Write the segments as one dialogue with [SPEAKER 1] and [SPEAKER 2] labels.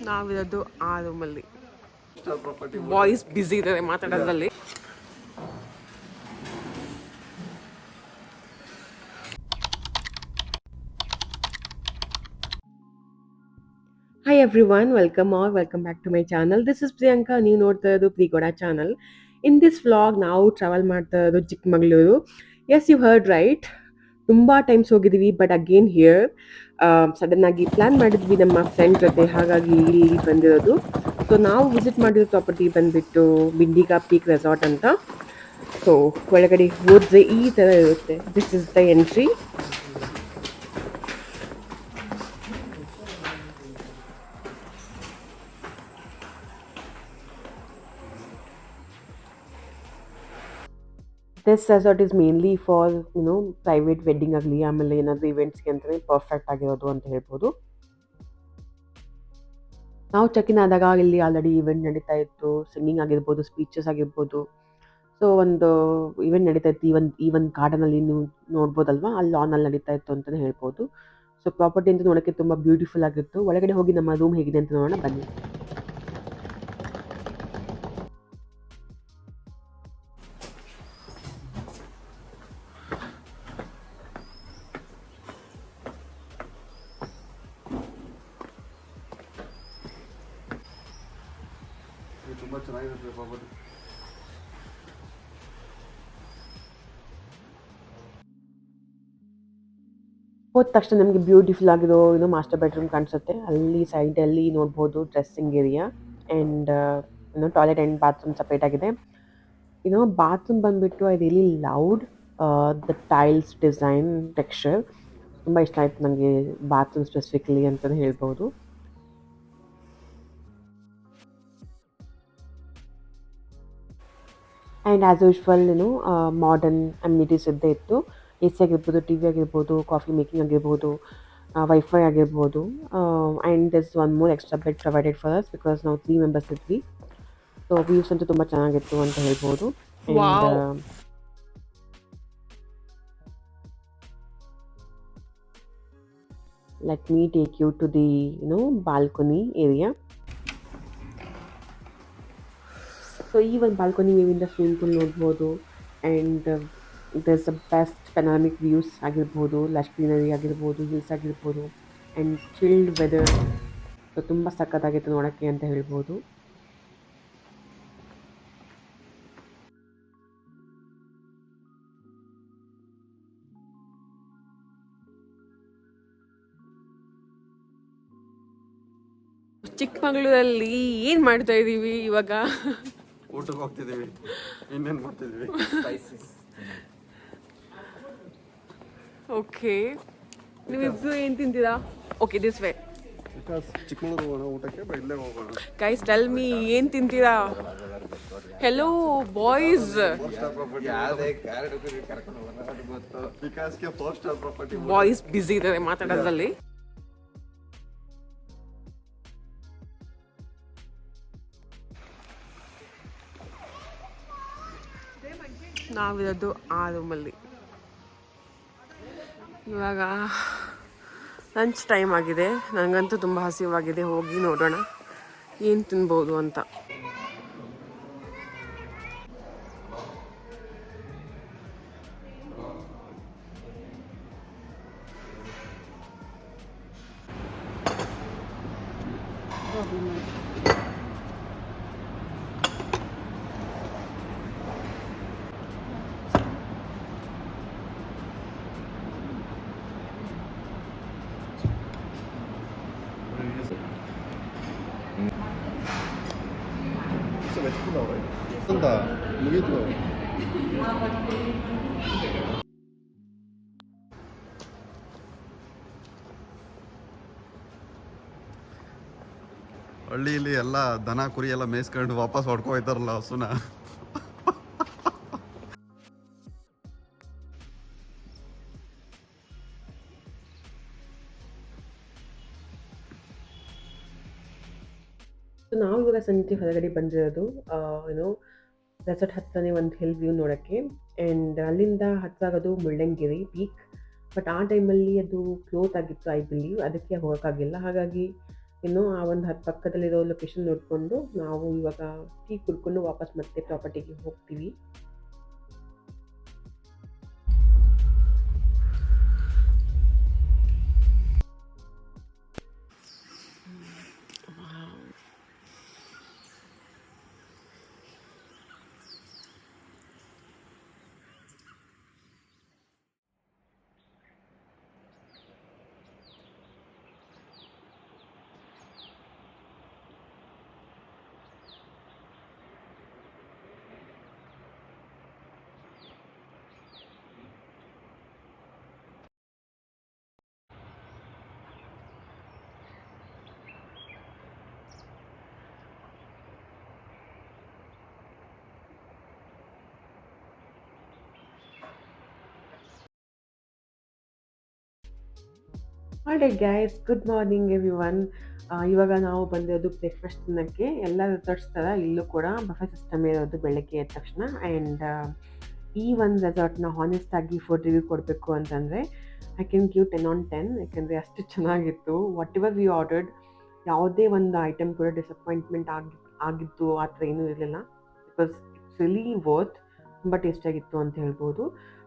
[SPEAKER 1] ನಾವಿರೋದು ಆ ರೂಮಲ್ಲಿ. ವಾಯ್ಸ್ ಬ್ಯುಸಿ ಇದೆ ಮಾತಾಡೋದ್ರಲ್ಲಿ. Hi everyone, welcome back to my channel. This is Priyanka. ನೀವು ನೋಡ್ತಾ ಇರೋದು ಪ್ರಿಗೋಡ ಚಾನಲ್. ಇನ್ ದಿಸ್ ವ್ಲಾಗ್ ನಾವು ಟ್ರಾವೆಲ್ ಮಾಡ್ತಾ ಇರೋದು Chikkamagaluru. Yes you heard right, ತುಂಬ ಟೈಮ್ಸ್ ಹೋಗಿದ್ದೀವಿ, ಬಟ್ ಅಗೇನ್ ಹಿಯರ್ ಸಡನ್ ಆಗಿ ಪ್ಲ್ಯಾನ್ ಮಾಡಿದ್ವಿ ನಮ್ಮ ಫ್ರೆಂಡ್ ಜೊತೆ, ಹಾಗಾಗಿ ಇಲ್ಲಿ ಬಂದಿರೋದು. ಸೊ ನಾವು ವಿಸಿಟ್ ಮಾಡಿರೋ ಪ್ರಾಪರ್ಟಿ ಬಂದುಬಿಟ್ಟು ಬಿಂಡಿಗಾ ಪೀಕ್ ರೆಸಾರ್ಟ್ ಅಂತ. ಸೊ ಒಳಗಡೆ ಹೋದರೆ ಈ ಥರ ಇರುತ್ತೆ. This is the entry. This resort is mainly for private wedding ಆಗಲಿ, ಆಮೇಲೆ ಏನಾದರೂ ಇವೆಂಟ್ಸ್ಗೆ ಅಂತಲೇ ಪರ್ಫೆಕ್ಟ್ ಆಗಿರೋದು ಅಂತ ಹೇಳ್ಬೋದು. ನಾವು ಚೆಕ್ ಇನ್ ಆದಾಗ ಇಲ್ಲಿ ಆಲ್ರೆಡಿ ಇವೆಂಟ್ ನಡೀತಾ ಇತ್ತು. ಸಿಂಗಿಂಗ್ ಆಗಿರ್ಬೋದು, ಸ್ಪೀಚಸ್ ಆಗಿರ್ಬೋದು. ಸೊ ಒಂದು ಇವೆಂಟ್ ನಡೀತಾ ಇತ್ತು. ಈ ಒಂದು ಗಾರ್ಡನಲ್ಲಿ ನೀವು ನೋಡ್ಬೋದಲ್ವಾ, ಅಲ್ಲಿ ಲಾನಲ್ಲಿ ನಡೀತಾ ಇತ್ತು ಅಂತಲೇ ಹೇಳ್ಬೋದು. ಸೊ ಪ್ರಾಪರ್ಟಿ ಅಂತ ನೋಡೋಕ್ಕೆ ತುಂಬ ಬ್ಯೂಟಿಫುಲ್ ಆಗಿತ್ತು. ಒಳಗಡೆ ಹೋಗಿ ನಮ್ಮ ರೂಮ್ ಹೇಗಿದೆ ಅಂತ ನೋಡೋಣ ಬನ್ನಿ.
[SPEAKER 2] ತುಂಬ ಚೆನ್ನಾಗಿರುತ್ತೆ ಪ್ರಾಪರ್ಟಿ.
[SPEAKER 1] ಹೋದ ತಕ್ಷಣ ನಮಗೆ ಬ್ಯೂಟಿಫುಲ್ ಆಗಿರೋ ಮಾಸ್ಟರ್ ಬೆಡ್ರೂಮ್ ಕಾಣಿಸುತ್ತೆ. ಅಲ್ಲಿ ಸೈಡಲ್ಲಿ ನೋಡ್ಬೋದು dressing area and toilet and bathroom separate ಆಗಿದೆ. ಬಾತ್ರೂಮ್ ಬಂದುಬಿಟ್ಟು I really loved the tiles design texture. ತುಂಬ ಇಷ್ಟ ಆಯಿತು ನನಗೆ ಬಾತ್ರೂಮ್ ಸ್ಪೆಸಿಫಿಕಲಿ ಅಂತಲೇ ಹೇಳ್ಬೋದು. And as usual modern amenities ಇದ್ದೇ ಇತ್ತು. ಎ ಸಿ ಆಗಿರ್ಬೋದು, ಟಿ ವಿ ಆಗಿರ್ಬೋದು, ಕಾಫಿ ಮೇಕಿಂಗ್ ಆಗಿರ್ಬೋದು, ವೈಫೈ ಆಗಿರ್ಬೋದು. And this one more extra bed provided for us because ನಾವು 3 ಮೆಂಬರ್ಸ್ ಇದ್ವಿ. ಸೊ ವ್ಯೂಸ್ ಅಂತೂ ತುಂಬ ಚೆನ್ನಾಗಿತ್ತು ಅಂತ ಹೇಳ್ಬೋದು. And let me take you to the balcony area. So ಈ ಒಂದು ಬಾಲ್ಕನಿ ವ್ಯೂವಿಂದ ಸ್ವಿಮ್ಮಿಂಗ್ ಪೂಲ್ ನೋಡ್ಬೋದು. And there's a best panoramic views ಆಗಿರ್ಬೋದು, ಲಶ್ ಗ್ರೀನರಿ ಆಗಿರ್ಬೋದು, ಹಿಲ್ಸ್ ಆಗಿರ್ಬೋದು, ಆ್ಯಂಡ್ ಚಿಲ್ಡ್ ವೆದರ್. ಸೊ ತುಂಬ ಸಖತ್ತಾಗಿತ್ತು ನೋಡೋಕ್ಕೆ ಅಂತ ಹೇಳ್ಬೋದು. ಚಿಕ್ಕಮಗಳೂರಲ್ಲಿ ಏನು ಮಾಡ್ತಾ ಇದ್ದೀವಿ ಇವಾಗ?
[SPEAKER 2] ಊಟಕ್ಕೆ ಹೋಗ್ತಿದ್ದೀವಿ. ಇನ್ನೇನು ಮಾಡ್ತಿದ್ದೀವಿ?
[SPEAKER 1] ಓಕೆ, ನೀವಿಬ್ರು ಏನು ತಿಂತೀರಾ? Okay, this way.
[SPEAKER 2] ಚಿಕ್ಕಮಗಳೂರು ಹೋಗೋಣ ಊಟಕ್ಕೆ, ಇಲ್ಲೇ ಹೋಗೋಣ.
[SPEAKER 1] ಗೈಸ್ ಟೆಲ್ ಮೀ, ಏನು ತಿಂತೀರಾ? Hello boys. ವಾಯ್ಸ್ ಬ್ಯುಸಿ ಇದೆ ಮಾತಾಡೋದ್ರಲ್ಲಿ. ನಾವಿರೋದು ಆ ರೂಮಲ್ಲಿ. ಇವಾಗ ಲಂಚ್ ಟೈಮ್ ಆಗಿದೆ. ನನಗಂತೂ ತುಂಬ ಹಸಿವಾಗಿದೆ. ಹೋಗಿ ನೋಡೋಣ ಏನು ತಿನ್ಬೋದು ಅಂತ.
[SPEAKER 2] ಮುಗೀತು. ಹಳ್ಳಿಯಲ್ಲಿ ಎಲ್ಲ ದನ ಕುರಿ ಎಲ್ಲ ಮೇಯಿಸ್ಕೊಂಡು ವಾಪಸ್ ಹೊಡ್ಕೊ ಹೋಯ್ತಾರಲ್ಲ ಹಸುನ.
[SPEAKER 1] ನಾವು ಇವಾಗ ಸಂಜೆ ಹೊರಗಡೆ ಬಂದಿರೋದು ರೆಸಾರ್ಟ್ ಹತ್ತನೇ ಒಂದು ಹಿಲ್ ವ್ಯೂ ನೋಡೋಕ್ಕೆ. ಆ್ಯಂಡ್ ಅಲ್ಲಿಂದ ಹತ್ತಾಗೋದು ಮುಳ್ಳಂಗಿರಿ ಪೀಕ್. ಬಟ್ ಆ ಟೈಮಲ್ಲಿ ಅದು ಕ್ಲೋಸ್ ಆಗಿತ್ತು ಐ ಬಿಲೀವ್. ಅದಕ್ಕೆ ಹೋಗೋಕ್ಕಾಗಿಲ್ಲ. ಹಾಗಾಗಿ ಆ ಒಂದು ಪಕ್ಕದಲ್ಲಿರೋ ಲೊಕೇಶನ್ ನೋಡಿಕೊಂಡು ನಾವು ಇವಾಗ ಟೀ ಕುಡ್ಕೊಂಡು ವಾಪಸ್ ಮತ್ತೆ ಪ್ರಾಪರ್ಟಿಗೆ ಹೋಗ್ತೀವಿ. All right guys, good morning everyone. ಇವಾಗ ನಾವು ಬಂದಿರೋದು ಬ್ರೇಕ್ಫಾಸ್ಟ್ ತಿನ್ನೋಕ್ಕೆ. ಎಲ್ಲ ರೆಸಾರ್ಟ್ಸ್ ಥರ ಇಲ್ಲೂ ಕೂಡ ಬಫೆ ಸಿಸ್ಟಮ್ ಇರೋದು ಬೆಳಗ್ಗೆ ಎದ್ದ ತಕ್ಷಣ. ಆ್ಯಂಡ್ ಈ ಒಂದು ರೆಸಾರ್ಟ್ನ ಹಾನೆಸ್ಟ್ ಆಗಿ ಫುಡ್ ರಿವ್ಯೂ ಕೊಡಬೇಕು ಅಂತಂದರೆ ಐ ಕ್ಯಾನ್ ಗಿವ್ 10/10. ಯಾಕೆಂದರೆ ಅಷ್ಟು ಚೆನ್ನಾಗಿತ್ತು. ವಾಟ್ ಎವರ್ ವಿ ಆರ್ಡರ್ಡ್, ಯಾವುದೇ ಒಂದು ಐಟಮ್ ಕೂಡ ಡಿಸಪಾಯಿಂಟ್ಮೆಂಟ್ ಆಗಿದ್ದು ಆ ಥರ ಏನೂ ಇರಲಿಲ್ಲ. ಬಿಕಾಸ್ ಇಟ್ಸ್ ರಿಲಿ ವರ್ತ್, ತುಂಬ ಟೇಸ್ಟಿಯಾಗಿತ್ತು ಅಂತ ಹೇಳ್ಬೋದು.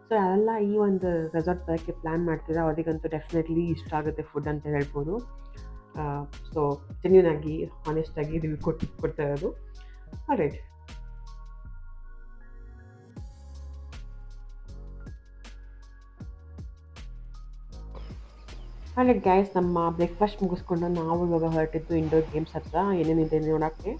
[SPEAKER 1] ಸೊ ಯಾರೆಲ್ಲ ಈ ಒಂದು ರೆಸಾರ್ಟ್ ಬರೋಕ್ಕೆ ಪ್ಲ್ಯಾನ್ ಮಾಡ್ತಿದ್ರೆ ಅವರಿಗಂತೂ ಡೆಫಿನೆಟ್ಲಿ ಇಷ್ಟ ಆಗುತ್ತೆ ಫುಡ್ ಅಂತ ಹೇಳ್ಬೋದು. ಸೊ ಜೆನ್ಯೂನ್ ಆಗಿ ಹಾನೆಸ್ಟಾಗಿ ರಿವ್ಯೂ ಕೊಡ್ತಾ ಇರೋದು. ರೈಟ್. ಆಲ್ರೈಟ್ ಗೈಸ್, ನಮ್ಮ ಬ್ರೇಕ್ಫಾಸ್ಟ್ ಮುಗಿಸ್ಕೊಂಡು ನಾವು ಇವಾಗ ಹೊರಟಿದ್ದು ಇಂಡೋರ್ ಗೇಮ್ಸ್ ಹತ್ರ ಏನೇನಿದೆ ನೋಡೋಕ್ಕೆ.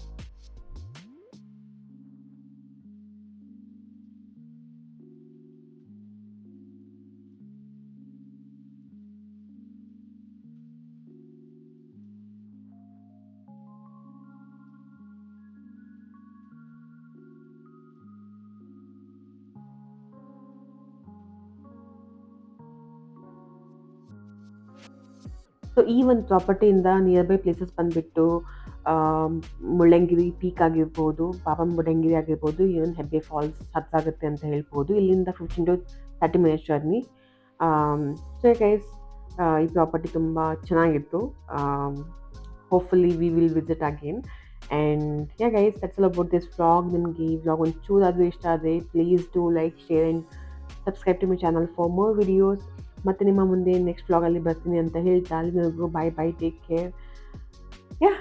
[SPEAKER 1] ಸೊ ಈ ಒಂದು ಪ್ರಾಪರ್ಟಿಯಿಂದ ನಿಯರ್ ಬೈ ಪ್ಲೇಸಸ್ ಬಂದುಬಿಟ್ಟು ಮುಳ್ಳಂಗಿರಿ ಪೀಕ್ ಆಗಿರ್ಬೋದು, ಪಾಪಂ ಬುಡಂಗಿರಿ ಆಗಿರ್ಬೋದು, ಈವನ್ ಹೆಬ್ಬೆ ಫಾಲ್ಸ್ ಹತ್ರ ಆಗುತ್ತೆ ಅಂತ ಹೇಳ್ಬೋದು. ಇಲ್ಲಿಂದ 15 to 30 minutes journey. So guys, ಈ ಪ್ರಾಪರ್ಟಿ ತುಂಬ ಚೆನ್ನಾಗಿತ್ತು. Hopefully we will visit again. And guys, that's all about this vlog. ನಿಮಗೆ ಈ ವ್ಲಾಗ್ ಒಂಚೂರಾದರೂ ಇಷ್ಟ ಆದರೆ please do like, share and subscribe to my channel for more videos. ಮತ್ತೆ ನಿಮ್ಮ ಮುಂದೆ ನೆಕ್ಸ್ಟ್ ವ್ಲಾಗಲ್ಲಿ ಬರ್ತೀನಿ ಅಂತ ಹೇಳ್ತಾ ಅಲ್ಲಿವರೆಗೂ ಬಾಯ್ ಬಾಯ್, ಟೇಕ್ ಕೇರ್. ಯಾ